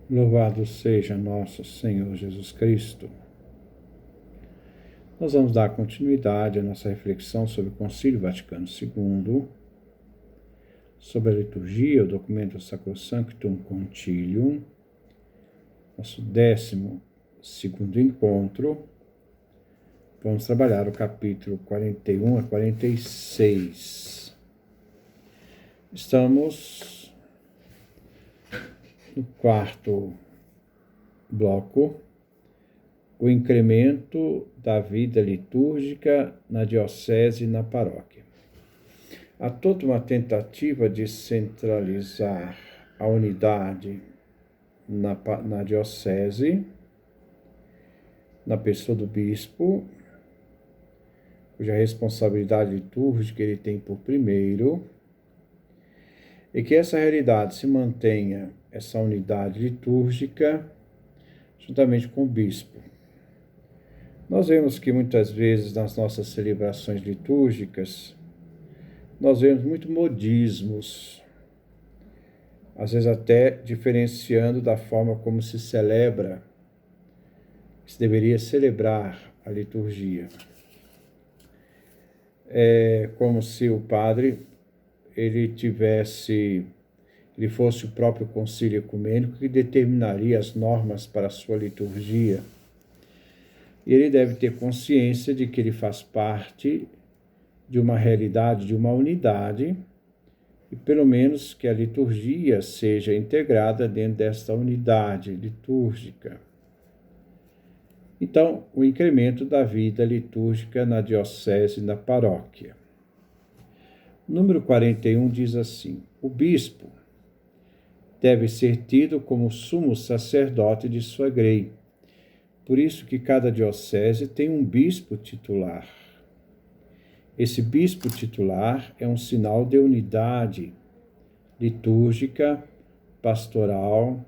Louvado seja nosso Senhor Jesus Cristo. Nós vamos dar continuidade à nossa reflexão sobre o Concílio Vaticano II, sobre a liturgia, o documento Sacrosanctum Concilium, nosso 12º encontro. Vamos trabalhar o capítulo 41 a 46. Estamos no quarto bloco, o incremento da vida litúrgica na diocese e na paróquia. Há toda uma tentativa de centralizar a unidade na diocese, na pessoa do bispo, cuja responsabilidade litúrgica ele tem por primeiro, e que essa realidade se mantenha, essa unidade litúrgica, juntamente com o bispo. Nós vemos que muitas vezes nas nossas celebrações litúrgicas, nós vemos muito modismos, às vezes até diferenciando da forma como se celebra, se deveria celebrar a liturgia. É como se o padre ele fosse o próprio concílio ecumênico que determinaria as normas para a sua liturgia. E ele deve ter consciência de que ele faz parte de uma realidade, de uma unidade, e pelo menos que a liturgia seja integrada dentro desta unidade litúrgica. Então, o incremento da vida litúrgica na diocese e na paróquia. O número 41 diz assim: o bispo deve ser tido como sumo sacerdote de sua grei. Por isso que cada diocese tem um bispo titular. Esse bispo titular é um sinal de unidade litúrgica, pastoral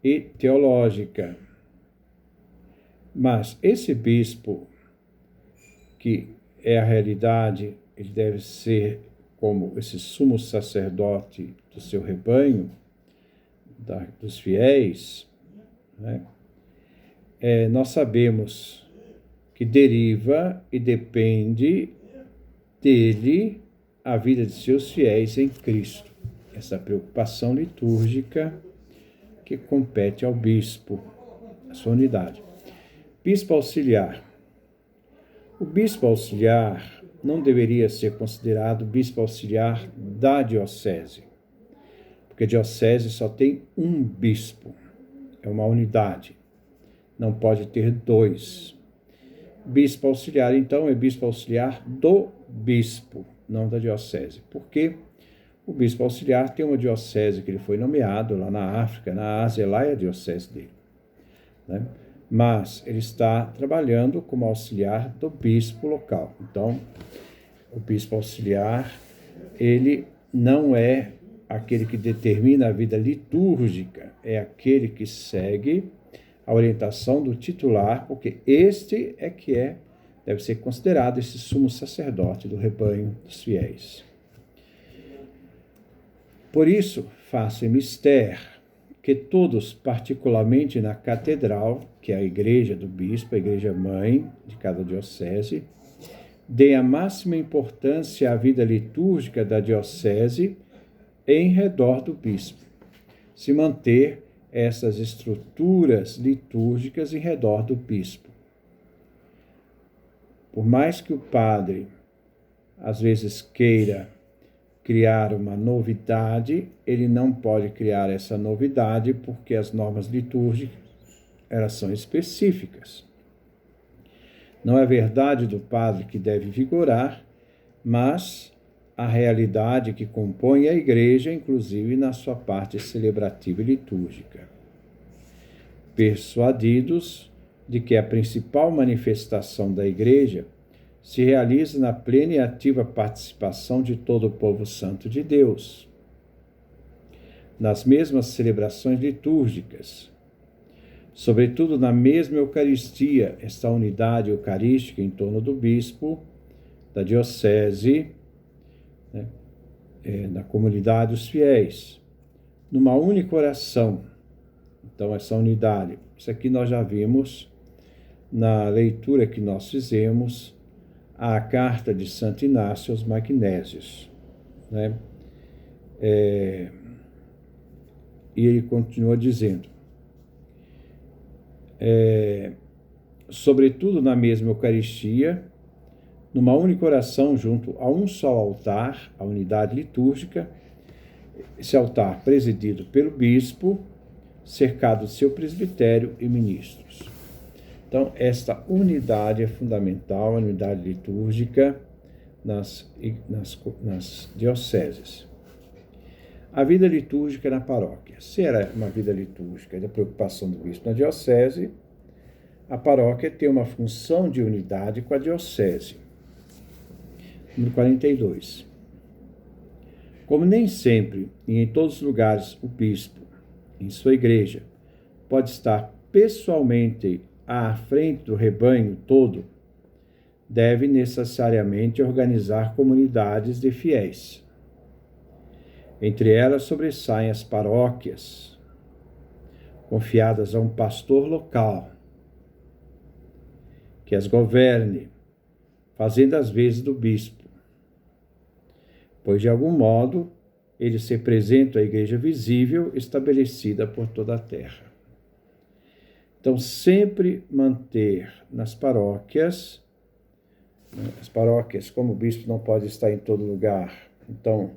e teológica. Mas esse bispo, que é a realidade, ele deve ser como esse sumo sacerdote do seu rebanho, dos fiéis, né? Nós sabemos que deriva e depende dele a vida de seus fiéis em Cristo. Essa preocupação litúrgica que compete ao bispo, a sua unidade. Bispo auxiliar. O bispo auxiliar não deveria ser considerado bispo auxiliar da diocese, porque a diocese só tem um bispo, é uma unidade, não pode ter dois. Bispo auxiliar, então, é bispo auxiliar do bispo, não da diocese. Porque o bispo auxiliar tem uma diocese que ele foi nomeado lá na África, na Ásia, lá é a diocese dele, né? Mas ele está trabalhando como auxiliar do bispo local. Então, o bispo auxiliar, ele não é aquele que determina a vida litúrgica, é aquele que segue a orientação do titular, porque este é que deve ser considerado esse sumo sacerdote do rebanho dos fiéis. Por isso, faça mister que todos, particularmente na catedral, que é a igreja do bispo, a igreja mãe de cada diocese, deem a máxima importância à vida litúrgica da diocese em redor do bispo. Se manter essas estruturas litúrgicas em redor do bispo. Por mais que o padre, às vezes, queira criar uma novidade, ele não pode criar essa novidade porque as normas litúrgicas, elas são específicas. Não é verdade do padre que deve vigorar, mas a realidade que compõe a igreja, inclusive na sua parte celebrativa e litúrgica. Persuadidos de que a principal manifestação da igreja se realiza na plena e ativa participação de todo o povo santo de Deus, nas mesmas celebrações litúrgicas, sobretudo na mesma Eucaristia, esta unidade eucarística em torno do bispo, da diocese, né, da comunidade dos fiéis, numa única oração, Então, essa unidade. Isso aqui nós já vimos na leitura que nós fizemos a carta de Santo Inácio aos Magnésios, né? E ele continua dizendo, sobretudo na mesma Eucaristia, numa única oração junto a um só altar, a unidade litúrgica, esse altar presidido pelo bispo, cercado de seu presbitério e ministros. Então, esta unidade é fundamental, a unidade litúrgica nas dioceses. A vida litúrgica na paróquia. Se era uma vida litúrgica da preocupação do bispo na diocese, a paróquia tem uma função de unidade com a diocese. Número 42. Como nem sempre e em todos os lugares o bispo, em sua igreja, pode estar pessoalmente à frente do rebanho todo, deve necessariamente organizar comunidades de fiéis. Entre elas sobressaem as paróquias, confiadas a um pastor local, que as governe, fazendo as vezes do bispo, pois de algum modo eles representam a igreja visível estabelecida por toda a terra. Então, sempre manter nas paróquias, as paróquias, como o bispo não pode estar em todo lugar, então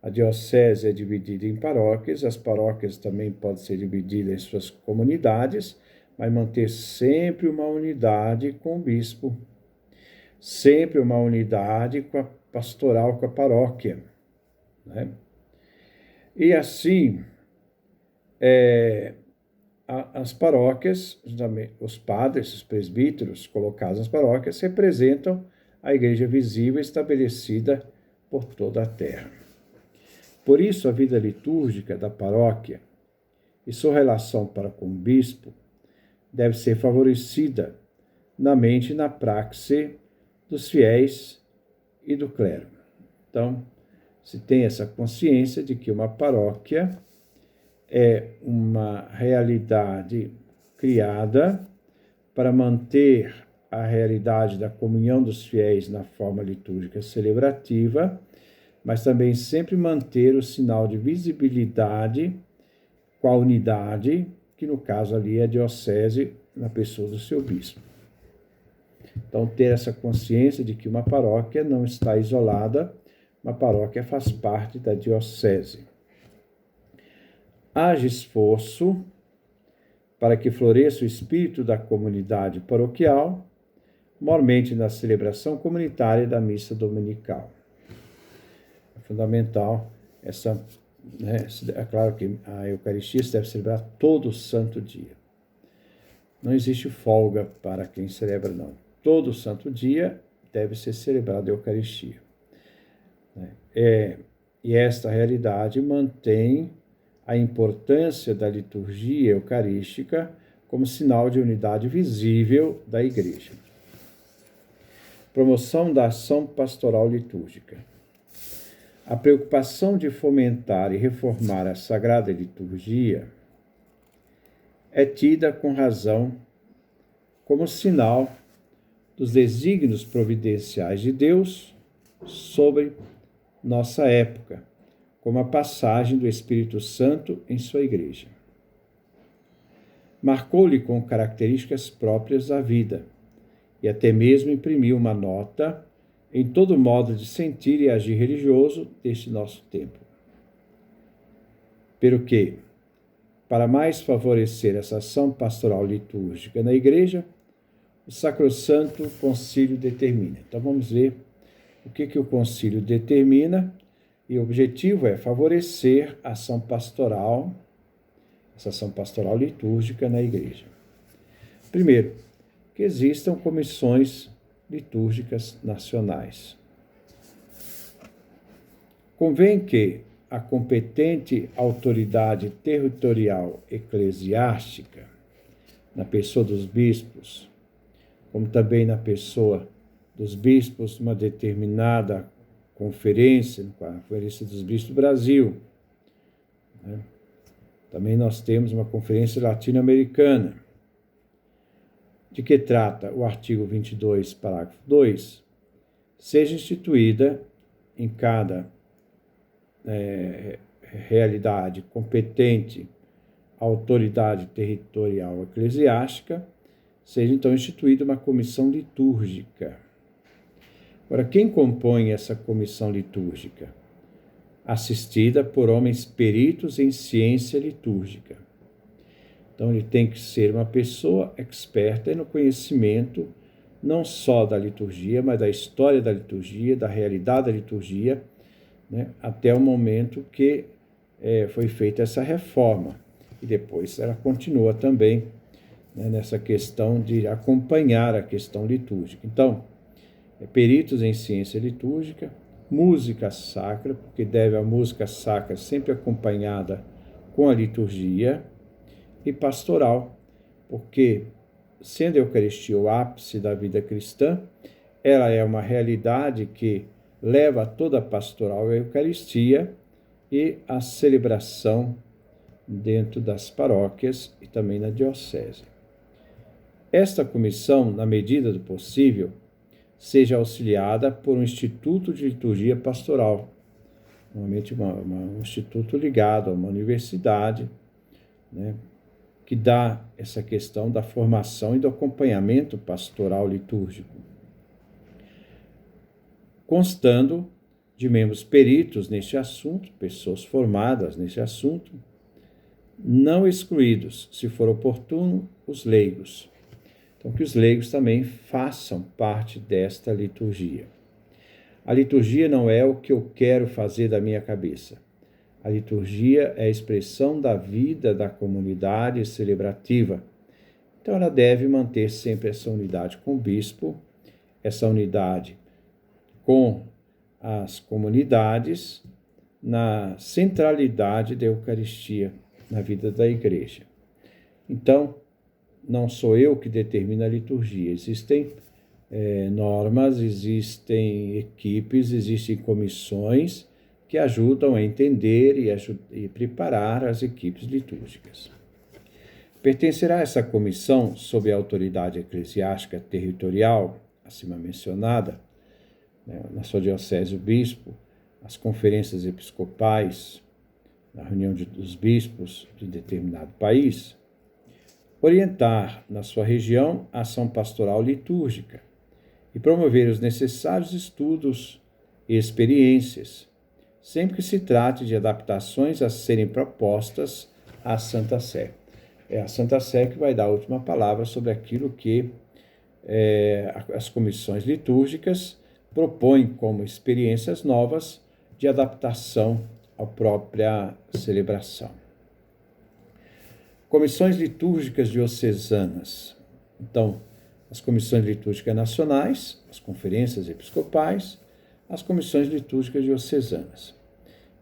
a diocese é dividida em paróquias, as paróquias também podem ser divididas em suas comunidades, mas manter sempre uma unidade com o bispo, sempre uma unidade com a pastoral, com a paróquia, né? E assim, as paróquias, os padres, os presbíteros colocados nas paróquias, representam a igreja visível estabelecida por toda a terra. Por isso, a vida litúrgica da paróquia e sua relação para com o bispo deve ser favorecida na mente e na praxe dos fiéis e do clero. Então, se tem essa consciência de que uma paróquia é uma realidade criada para manter a realidade da comunhão dos fiéis na forma litúrgica celebrativa, mas também sempre manter o sinal de visibilidade com a unidade, que no caso ali é a diocese, na pessoa do seu bispo. Então, ter essa consciência de que uma paróquia não está isolada, uma paróquia faz parte da diocese. Haja esforço para que floresça o espírito da comunidade paroquial, mormente na celebração comunitária da missa dominical. É fundamental essa, né? É claro que a Eucaristia se deve celebrar todo santo dia. Não existe folga para quem celebra, não. Todo santo dia deve ser celebrada a Eucaristia. E esta realidade mantém a importância da liturgia eucarística como sinal de unidade visível da Igreja. Promoção da ação pastoral litúrgica. A preocupação de fomentar e reformar a Sagrada Liturgia é tida com razão como sinal dos desígnios providenciais de Deus sobre nossa época, como a passagem do Espírito Santo em sua Igreja. Marcou-lhe com características próprias da vida e até mesmo imprimiu uma nota em todo modo de sentir e agir religioso deste nosso tempo. Pelo que, para mais favorecer essa ação pastoral litúrgica na Igreja, o Sacrosanto Concílio determina. Então vamos ver o que o Concílio determina, e o objetivo é favorecer a ação pastoral, essa ação pastoral litúrgica na Igreja. Primeiro, que existam comissões litúrgicas nacionais. Convém que a competente autoridade territorial eclesiástica, na pessoa dos bispos, como também na pessoa dos bispos, uma determinada conferência, a Conferência dos Bispos do Brasil, né? Também nós temos uma conferência latino-americana. De que trata o artigo 22, parágrafo 2? Seja instituída em cada realidade competente autoridade territorial eclesiástica, seja então instituída uma comissão litúrgica. Agora, quem compõe essa comissão litúrgica? Assistida por homens peritos em ciência litúrgica. Então, ele tem que ser uma pessoa experta no conhecimento não só da liturgia, mas da história da liturgia, da realidade da liturgia, né, até o momento que foi feita essa reforma. E depois ela continua também, né, nessa questão de acompanhar a questão litúrgica. Então, peritos em ciência litúrgica, música sacra, porque deve a música sacra sempre acompanhada com a liturgia, e pastoral, porque, sendo a Eucaristia o ápice da vida cristã, ela é uma realidade que leva toda a pastoral à Eucaristia e à celebração dentro das paróquias e também na diocese. Esta comissão, na medida do possível, seja auxiliada por um instituto de liturgia pastoral, normalmente um instituto ligado a uma universidade, né, que dá essa questão da formação e do acompanhamento pastoral litúrgico, constando de membros peritos neste assunto, pessoas formadas neste assunto, não excluídos, se for oportuno, os leigos. Então, que os leigos também façam parte desta liturgia. A liturgia não é o que eu quero fazer da minha cabeça. A liturgia é a expressão da vida da comunidade celebrativa. Então, ela deve manter sempre essa unidade com o bispo, essa unidade com as comunidades, na centralidade da Eucaristia na vida da igreja. Então, não sou eu que determino a liturgia. Existem normas, existem equipes, existem comissões que ajudam a entender e preparar as equipes litúrgicas. Pertencerá essa comissão, sob a autoridade eclesiástica territorial, acima mencionada, né, na sua diocese o bispo, as conferências episcopais, na reunião dos bispos de determinado país, orientar na sua região a ação pastoral litúrgica e promover os necessários estudos e experiências, sempre que se trate de adaptações a serem propostas à Santa Sé. É a Santa Sé que vai dar a última palavra sobre aquilo que as comissões litúrgicas propõem como experiências novas de adaptação à própria celebração. Comissões litúrgicas diocesanas. Então, as comissões litúrgicas nacionais, as conferências episcopais, as comissões litúrgicas diocesanas.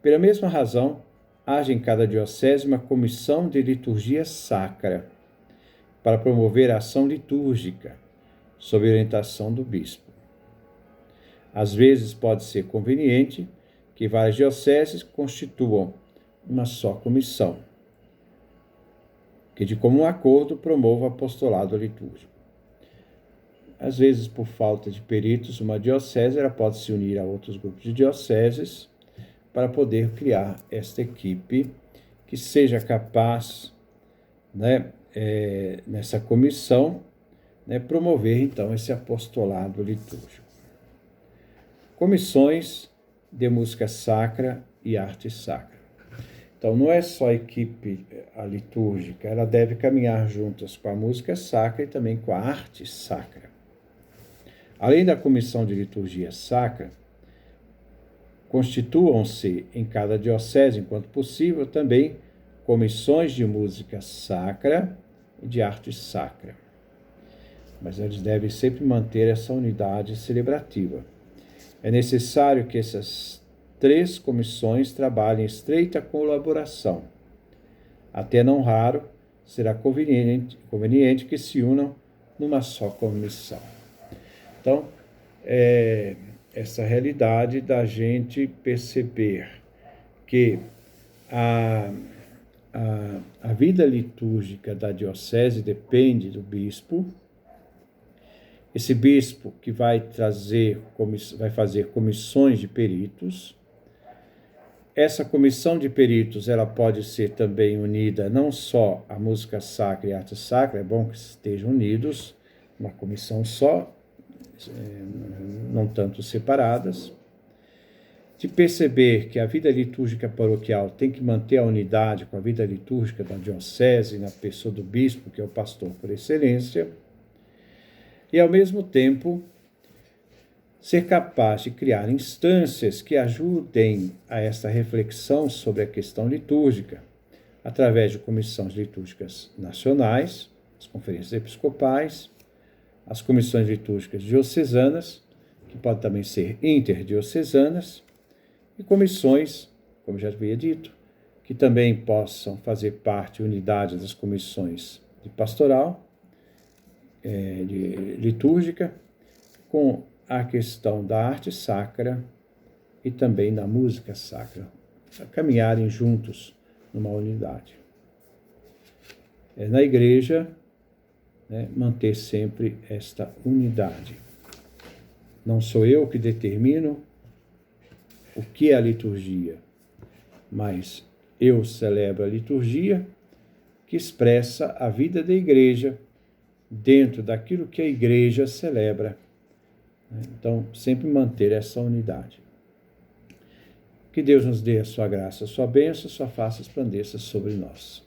Pela mesma razão, haja em cada diocese uma comissão de liturgia sacra para promover a ação litúrgica, sob orientação do bispo. Às vezes pode ser conveniente que várias dioceses constituam uma só comissão, que de comum acordo promova o apostolado litúrgico. Às vezes, por falta de peritos, uma diocese ela pode se unir a outros grupos de dioceses para poder criar esta equipe que seja capaz, né, nessa comissão, né, promover então esse apostolado litúrgico. Comissões de música sacra e arte sacra. Então, não é só a equipe litúrgica, ela deve caminhar juntas com a música sacra e também com a arte sacra. Além da comissão de liturgia sacra, constituam-se em cada diocese, enquanto possível, também comissões de música sacra e de arte sacra. Mas eles devem sempre manter essa unidade celebrativa. É necessário que essas três comissões trabalhem em estreita colaboração. Até não raro, será conveniente que se unam numa só comissão. Então, essa realidade da gente perceber que a vida litúrgica da diocese depende do bispo. Esse bispo que vai fazer comissões de peritos. Essa comissão de peritos, ela pode ser também unida não só à música sacra e à arte sacra, é bom que estejam unidos, uma comissão só, não tanto separadas, de perceber que a vida litúrgica paroquial tem que manter a unidade com a vida litúrgica da diocese, na pessoa do bispo, que é o pastor por excelência, e ao mesmo tempo ser capaz de criar instâncias que ajudem a essa reflexão sobre a questão litúrgica, através de comissões litúrgicas nacionais, as conferências episcopais, as comissões litúrgicas diocesanas, que podem também ser interdiocesanas, e comissões, como já havia dito, que também possam fazer parte, unidade das comissões de pastoral, de litúrgica, com a questão da arte sacra e também da música sacra, a caminharem juntos numa unidade. Na igreja, manter sempre esta unidade. Não sou eu que determino o que é a liturgia, mas eu celebro a liturgia que expressa a vida da igreja dentro daquilo que a igreja celebra. Então, sempre manter essa unidade. Que Deus nos dê a sua graça, a sua bênção, a sua face resplandeça sobre nós.